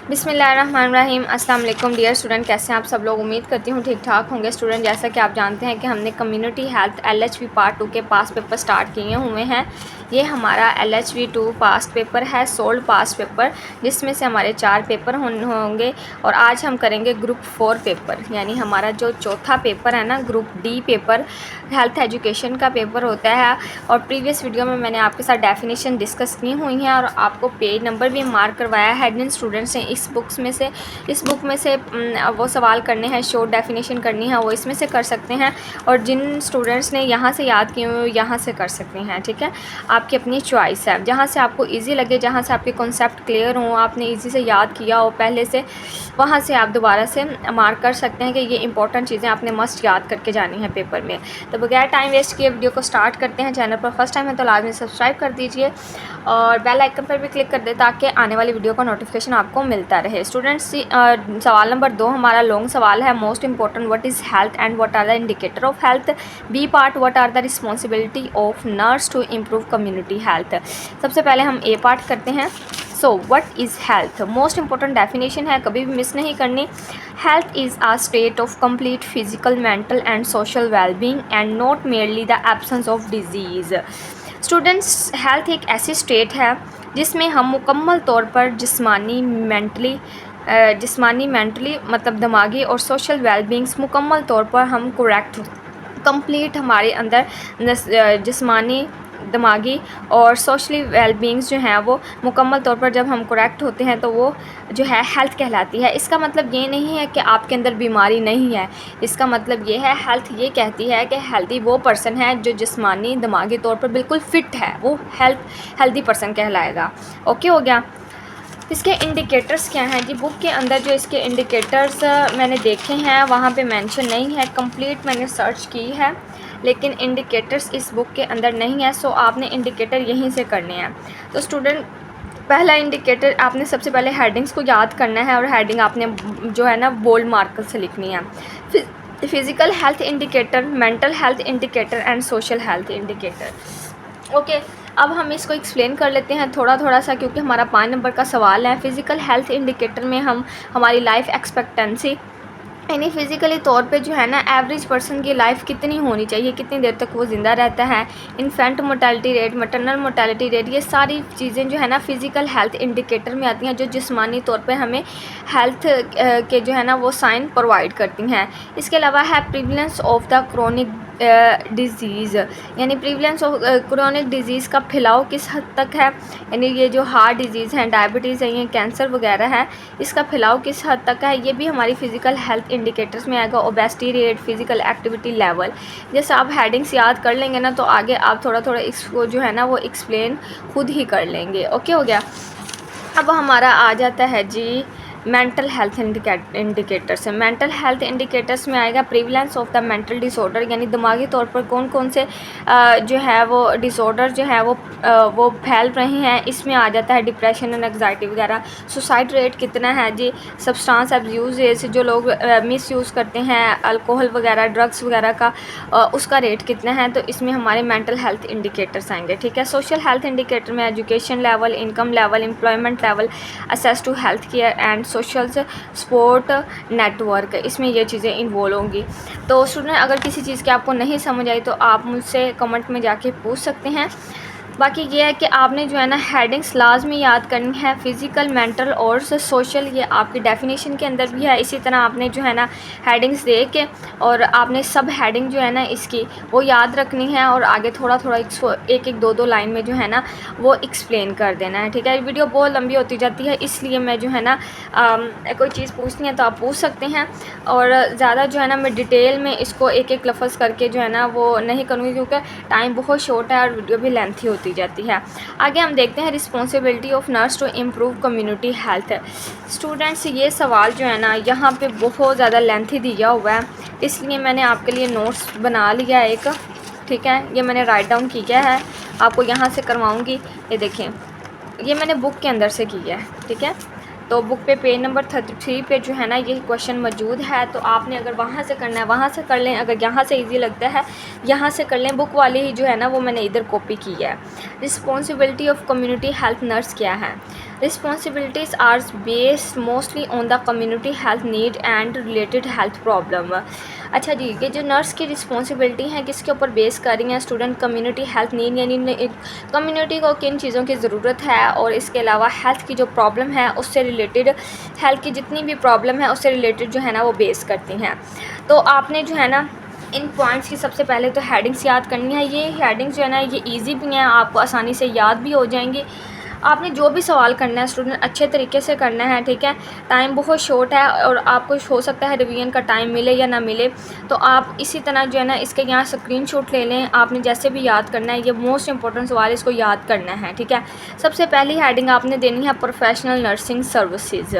बिस्मिल्लाहिर्रहमानिर्रहीम। अस्सलाम वालेकुम डियर स्टूडेंट, कैसे हैं आप सब लोग। उम्मीद करती हूँ ठीक ठाक होंगे। स्टूडेंट, जैसा कि आप जानते हैं कि हमने कम्युनिटी हेल्थ LHV पार्ट 2 के पास पेपर स्टार्ट किए हुए हैं। ये हमारा LHV 2 पास्ट पेपर है, सोल्ड पास्ट पेपर, जिसमें से हमारे 4 पेपर होंगे। और आज हम करेंगे ग्रुप 4 पेपर, यानी हमारा जो चौथा पेपर है ना, group D paper, health education का पेपर होता है। और प्रीवियस वीडियो में मैंने आपके साथ डेफिनेशन डिस्कस की हुई हैं और आपको पेज नंबर भी मार्क करवाया है। जिन स्टूडेंट्स ने इस बुक में से वो सवाल करने हैं, शॉर्ट डेफिनेशन करनी है, वो इसमें से कर सकते हैं। और जिन स्टूडेंट्स ने यहाँ से याद किए हुए यहाँ से कर सकते हैं। ठीक है, आपकी अपनी चॉइस है, जहाँ से आपको ईजी लगे, जहाँ से आपके कॉन्सेप्ट क्लियर हों, आपने ईजी से याद किया हो पहले से, वहाँ से आप दोबारा से मार्क कर सकते हैं कि ये इंपॉर्टेंट चीज़ें आपने मस्ट याद करके जानी है पेपर में। तो बगैर टाइम वेस्ट किए वीडियो को स्टार्ट करते हैं। चैनल पर फर्स्ट टाइम है तो लाजमी सब्सक्राइब कर दीजिए और बेल आइकन पर भी क्लिक कर दे ताकि आने वाली वीडियो का नोटिफिकेशन आपको मिलता रहे। स्टूडेंट्स, सवाल नंबर 2 हमारा लॉन्ग सवाल है। Most important, what is health and what are the indicator of health. B part, what are the responsibility of nurse to improve community health. सबसे पहले हम ए पार्ट करते हैं। So what is health, most important definition है, कभी भी miss नहीं करनी। Health is a state of complete physical, mental and social wellbeing and not merely the absence of disease. Students, health एक ऐसी स्टेट है जिसमें हम मुकम्मल तौर पर जिस्मानी मेंटली मतलब दिमागी और सोशल वेलबींग्स मुकम्मल तौर पर हम करेक्ट कंप्लीट हमारे अंदर जिस्मानी, दिमागी और सोशली वेलबींग्स जो हैं वो मुकम्मल तौर पर जब हम करेक्ट होते हैं तो वो जो है हेल्थ कहलाती है। इसका मतलब ये नहीं है कि आपके अंदर बीमारी नहीं है, इसका मतलब ये है, हेल्थ ये कहती है कि हेल्दी वो पर्सन है जो जिस्मानी दिमागी तौर पर बिल्कुल फ़िट है, वो हेल्दी पर्सन कहलाएगा। ओके हो गया। इसके इंडिकेटर्स क्या हैं जी। बुक के अंदर जो इसके इंडिकेटर्स मैंने देखे हैं वहाँ पे मेंशन नहीं है, कंप्लीट मैंने सर्च की है लेकिन इंडिकेटर्स इस बुक के अंदर नहीं है। सो आपने इंडिकेटर यहीं से करने हैं। तो स्टूडेंट, पहला इंडिकेटर आपने सबसे पहले हेडिंग्स को याद करना है और हेडिंग आपने जो है ना बोल्ड मार्कर से लिखनी है। Physical health indicator, mental health indicator and social health indicator. Okay, अब हम इसको एक्सप्लेन कर लेते हैं थोड़ा थोड़ा सा, क्योंकि हमारा 5 नंबर का सवाल है। फ़िज़िकल हेल्थ इंडिकेटर में हम हमारी लाइफ एक्सपेक्टेंसी, यानी फ़िज़िकली तौर पे जो है ना एवरेज पर्सन की लाइफ कितनी होनी चाहिए, कितनी देर तक वो ज़िंदा रहता है। Infant mortality rate, maternal mortality rate, ये सारी चीज़ें जो है ना फ़िज़िकल हेल्थ इंडिकेटर में आती हैं, जो जिस्मानी तौर पे हमें हेल्थ के जो है ना वो साइन प्रोवाइड करती हैं। इसके अलावा है prevalence of the chronic disease, यानी प्रिवलेंस ऑफ क्रोनिक डिज़ीज़ का फैलाव किस हद तक है, यानी ये जो हार्ट डिज़ीज़ हैं, डायबिटीज़ है, ये कैंसर वगैरह है, इसका फैलाव किस हद तक है, ये भी हमारी फ़िज़िकल हेल्थ इंडिकेटर्स में आएगा। Obesity rate, physical activity level, जैसे आप हेडिंग्स याद कर लेंगे ना तो आगे आप थोड़ा थोड़ा इसको जो है ना वो एक्सप्लेन खुद ही कर लेंगे। ओके हो गया। अब हमारा आ जाता है जी मेंटल हेल्थ इंडिकेटर्स है। मेंटल हेल्थ इंडिकेटर्स में आएगा prevalence of the mental disorder, यानी दिमागी तौर पर कौन कौन से जो है वो डिसऑर्डर जो है वो फैल रहे हैं। इसमें आ जाता है डिप्रेशन एंड एग्जाइटी वगैरह। सुसाइड रेट कितना है जी। सब्सटेंस अब्यूज़, जैसे जो लोग मिस यूज़ करते हैं अल्कोहल वगैरह, ड्रग्स वगैरह का, उसका रेट कितना है। तो इसमें हमारे मेंटल हेल्थ इंडिकेटर्स आएंगे। ठीक है। सोशल हेल्थ इंडिकेटर में education level, income level, employment level, access to health care and social support network, इसमें ये चीज़ें इन्वॉल्व होंगी। तो स्टूडेंट, अगर किसी चीज़ की आपको नहीं समझ आई तो आप मुझसे कमेंट में जाके पूछ सकते हैं। बाकी ये है कि आपने जो है ना हेडिंग्स लाजमी याद करनी है, फ़िज़िकल, मेंटल और सोशल, ये आपकी डेफिनेशन के अंदर भी है। इसी तरह आपने जो है ना हेडिंग्स दे के और आपने सब हेडिंग जो है ना इसकी वो याद रखनी है और आगे थोड़ा थोड़ा एक एक दो दो लाइन में जो है ना वो एक्सप्लेन कर देना है। ठीक है। वीडियो बहुत लंबी होती जाती है, इसलिए मैं जो है ना कोई चीज़ पूछनी है तो आप पूछ सकते हैं और ज़्यादा जो है ना मैं डिटेल में इसको एक एक लफ्ज़ करके जो है ना वो नहीं करूँगी, क्योंकि टाइम बहुत शॉर्ट है और वीडियो भी लेंथी होती जाती है। आगे हम देखते हैं responsibility of nurse to improve community health. Students, ये सवाल जो है ना यहाँ पे बहुत ज़्यादा लेंथी दिया हुआ है, इसलिए मैंने आपके लिए नोट्स बना लिया एक। ठीक है, ये मैंने राइट डाउन किया है, आपको यहाँ से करवाऊँगी। ये देखें, ये मैंने बुक के अंदर से किया है। ठीक है। तो बुक पे पेज नंबर 33 पे जो है ना ये क्वेश्चन मौजूद है। तो आपने अगर वहाँ से करना है वहाँ से कर लें, अगर यहाँ से इजी लगता है यहाँ से कर लें। बुक वाली ही जो है ना वो मैंने इधर कॉपी की है। Responsibility of community health nurse क्या है? Responsibilities are based mostly on the community health need and related health problem. अच्छा जी, ये जो नर्स की रिस्पॉन्सिबिलिटी है किसके ऊपर बेस कर रही हैं स्टूडेंट? कम्युनिटी हेल्थ नीड, यानी कम्युनिटी को किन चीज़ों की ज़रूरत है और इसके अलावा हेल्थ की जो प्रॉब्लम है उससे रिलेटेड, हेल्थ की जितनी भी प्रॉब्लम है उससे रिलेटेड जो है ना वो बेस करती हैं। तो आपने जो है ना इन पॉइंट्स की सबसे पहले तो हेडिंग्स याद करनी है। ये हेडिंग्स जो है ना ये इजी भी हैं, आपको आसानी से याद भी हो जाएंगी। आपने जो भी सवाल करना है स्टूडेंट अच्छे तरीके से करना है, ठीक है। टाइम बहुत शॉर्ट है और आपको हो सकता है रिवीजन का टाइम मिले या ना मिले, तो आप इसी तरह जो है ना इसके यहाँ स्क्रीनशॉट ले लें। आपने जैसे भी याद करना है, ये मोस्ट इंपॉर्टेंट सवाल है, इसको याद करना है, ठीक है। सबसे पहली हेडिंग आपने देनी है professional nursing services.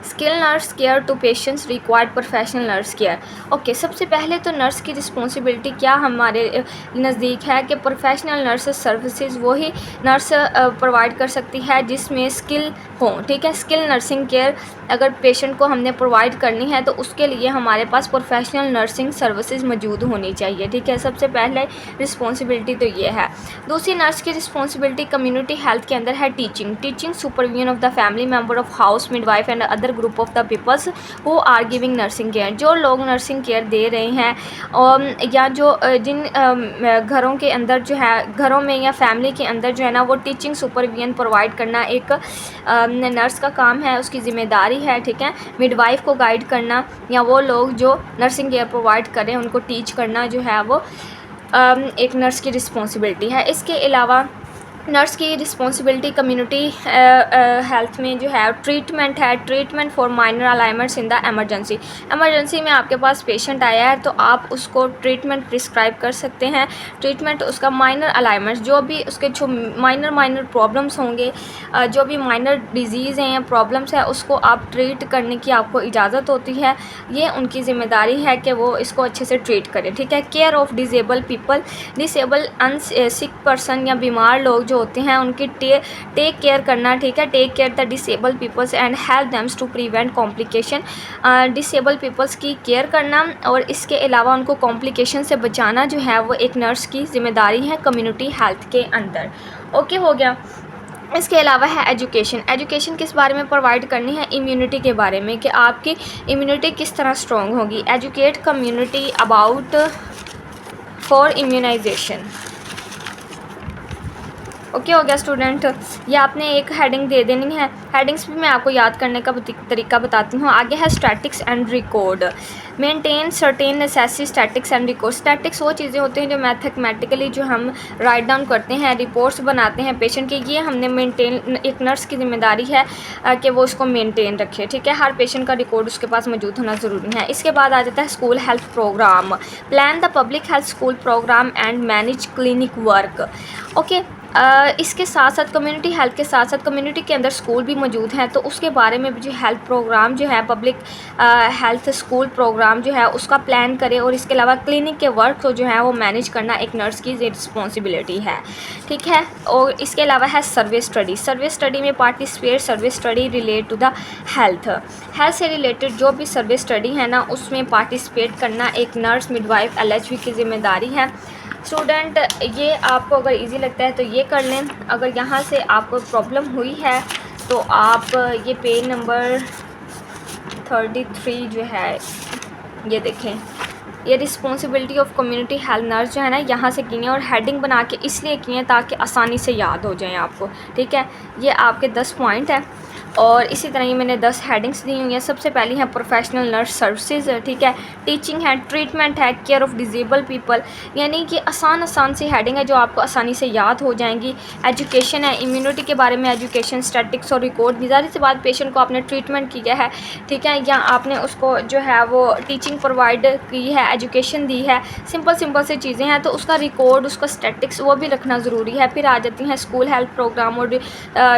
Skill nurse care to patients required professional nurse care. Okay, सबसे पहले तो नर्स की रिस्पॉन्सिबिलिटी क्या हमारे नज़दीक है कि प्रोफेशनल नर्स सर्विसेज वही नर्स प्रोवाइड कर सकती है जिसमें स्किल हो, ठीक है। स्किल नर्सिंग केयर अगर पेशेंट को हमने प्रोवाइड करनी है तो उसके लिए हमारे पास प्रोफेशनल नर्सिंग सर्विसेज मौजूद होनी चाहिए, ठीक है। सबसे पहले रिस्पॉन्सिबिलिटी तो ये है। दूसरी नर्स की रिस्पॉन्सिबिलिटी कम्युनिटी हेल्थ के अंदर है teaching supervision of the family member of house midwife and other group of the peoples who are giving nursing care. जो लोग नर्सिंग केयर दे रहे हैं या जो जिन घरों के अंदर जो है, घरों में या फैमिली के अंदर जो है ना वो टीचिंग सुपरविजन प्रोवाइड करना एक नर्स का काम है, उसकी ज़िम्मेदारी है, ठीक है। मिडवाइफ को गाइड करना या वो लोग जो नर्सिंग केयर प्रोवाइड करें उनको टीच करना जो है वो एक नर्स की रिस्पॉन्सिबिलिटी है। इसके अलावा नर्स की रिस्पॉन्सिबिलिटी कम्युनिटी हेल्थ में जो है treatment for minor ailments in the emergency में आपके पास पेशेंट आया है तो आप उसको ट्रीटमेंट प्रिस्क्राइब कर सकते हैं। ट्रीटमेंट उसका माइनर अलाइमेंट्स, जो भी उसके जो माइनर प्रॉब्लम्स होंगे, जो भी माइनर डिजीज़ हैं या प्रॉब्लम्स है उसको आप ट्रीट करने की आपको इजाज़त होती है। ये उनकी ज़िम्मेदारी है कि वो इसको अच्छे से ट्रीट करें, ठीक है। Care of disable people, disable sick person या बीमार लोग जो होते हैं उनकी टेक केयर करना, ठीक है। Take care the disable peoples and help thems to prevent complication. Disable peoples की केयर करना और इसके अलावा उनको कॉम्प्लिकेशन से बचाना जो है वो एक नर्स की ज़िम्मेदारी है कम्युनिटी हेल्थ के अंदर। ओके, हो गया। इसके अलावा है एजुकेशन किस बारे में प्रोवाइड करनी है? इम्यूनिटी के बारे में, कि आपकी इम्यूनिटी किस तरह स्ट्रॉन्ग होगी। Educate community about for immunization. Okay, हो गया स्टूडेंट। ये आपने एक हेडिंग दे देनी है। हेडिंग्स भी मैं आपको याद करने का तरीका बताती हूँ। आगे है statics and record. Maintain certain necessary statics and record. Statics वो चीज़ें होती हैं जो मैथमेटिकली जो हम राइट डाउन करते हैं, रिपोर्ट्स बनाते हैं पेशेंट की, ये हमने मेंटेन, एक नर्स की जिम्मेदारी है कि वो उसको मेंटेन रखे, ठीक है। हर पेशेंट का रिकॉर्ड उसके पास मौजूद होना ज़रूरी है। इसके बाद आ जाता है school health program. Plan the public health school program and manage clinic work. Okay, इसके साथ साथ कम्युनिटी हेल्थ के साथ साथ कम्युनिटी के अंदर स्कूल भी मौजूद हैं, तो उसके बारे में भी जो हेल्थ प्रोग्राम जो है, पब्लिक हेल्थ स्कूल प्रोग्राम जो है उसका प्लान करें। और इसके अलावा क्लिनिक के वर्क को जो है वो मैनेज करना एक नर्स की रिस्पॉन्सिबिलिटी है, ठीक है। और इसके अलावा है सर्वे स्टडी में participate. Survey study relate to the health से रिलेटेड जो भी सर्वे स्टडी है ना उसमें पार्टिसिपेट करना एक नर्स, मिडवाइफ, LHV की ज़िम्मेदारी है। स्टूडेंट, ये आपको अगर इजी लगता है तो ये कर लें। अगर यहाँ से आपको प्रॉब्लम हुई है तो आप ये पेज नंबर 33 जो है ये देखें, ये responsibility of community health nurse जो है ना यहाँ से की है और हेडिंग बना के इसलिए की है ताकि आसानी से याद हो जाए आपको, ठीक है। ये आपके 10 पॉइंट है और इसी तरह ये मैंने 10 हेडिंग्स दी हुई हैं। सबसे पहली है प्रोफेशनल नर्स सर्विसेज, ठीक है। टीचिंग है, ट्रीटमेंट है, केयर ऑफ़ डिसेबल पीपल, यानी कि आसान सी हेडिंग है जो आपको आसानी से याद हो जाएंगी। एजुकेशन है, इम्यूनिटी के बारे में एजुकेशन, स्टैटिक्स और रिकॉर्ड। ज़ाहिर सी बात, पेशेंट को आपने ट्रीटमेंट किया है, ठीक है, या आपने उसको जो है वो टीचिंग प्रोवाइड की है, एजुकेशन दी है, सिंपल सी चीज़ें हैं, तो उसका रिकॉर्ड, उसका स्टैटिक्स वो भी रखना ज़रूरी है। फिर आ जाती हैं स्कूल हेल्थ प्रोग्राम और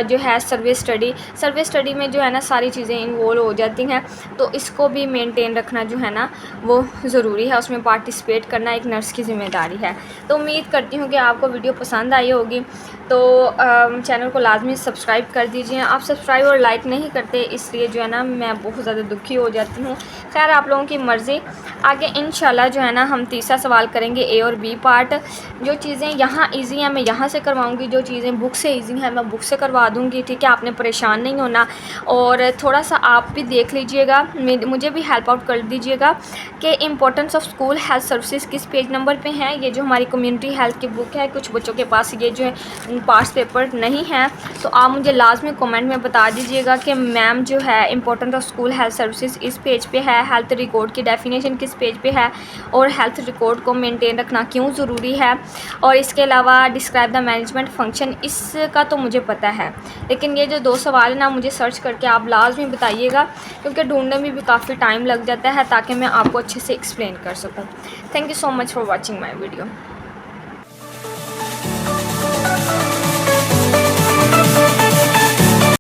जो है सर्वे स्टडी में जो है ना सारी चीज़ें इन्वॉल्व हो जाती हैं, तो इसको भी मेंटेन रखना जो है ना वो ज़रूरी है, उसमें पार्टिसिपेट करना एक नर्स की ज़िम्मेदारी है। तो उम्मीद करती हूँ कि आपको वीडियो पसंद आई होगी। तो चैनल को लाजमी सब्सक्राइब कर दीजिए। आप सब्सक्राइब और लाइक नहीं करते, इसलिए जो है ना मैं बहुत ज़्यादा दुखी हो जाती हूँ। खैर, आप लोगों की मर्ज़ी। आगे इंशाल्लाह जो है ना हम तीसरा सवाल करेंगे, ए और बी पार्ट। जो चीज़ें यहाँ इजी हैं मैं यहाँ से करवाऊँगी, जो चीज़ें बुक से इजी हैं मैं बुक से करवा दूँगी, ठीक है। आपने परेशान नहीं होना, और थोड़ा सा आप भी देख लीजिएगा, मुझे भी हेल्प आउट कर दीजिएगा कि importance of school health services किस पेज नंबर पे हैं। ये जो हमारी कम्युनिटी हेल्थ की बुक है, कुछ बच्चों के पास ये जो है पास्ट पेपर नहीं है, तो आप मुझे लाजमी कमेंट में बता दीजिएगा कि मैम जो है importance of school health services इस पेज पे है, हेल्थ रिकॉर्ड की डेफिनेशन किस पेज पे है, और हेल्थ रिकॉर्ड को मेंटेन रखना क्यों ज़रूरी है, और इसके अलावा डिस्क्राइब द मैनेजमेंट फंक्शन, इसका तो मुझे पता है, लेकिन ये जो 2 सवाल है ना मुझे सर्च करके आप लाजमी बताइएगा, क्योंकि ढूंढने में भी काफ़ी टाइम लग जाता है, ताकि मैं आपको अच्छे से एक्सप्लेन कर सकूँ। Thank you so much for watching my video.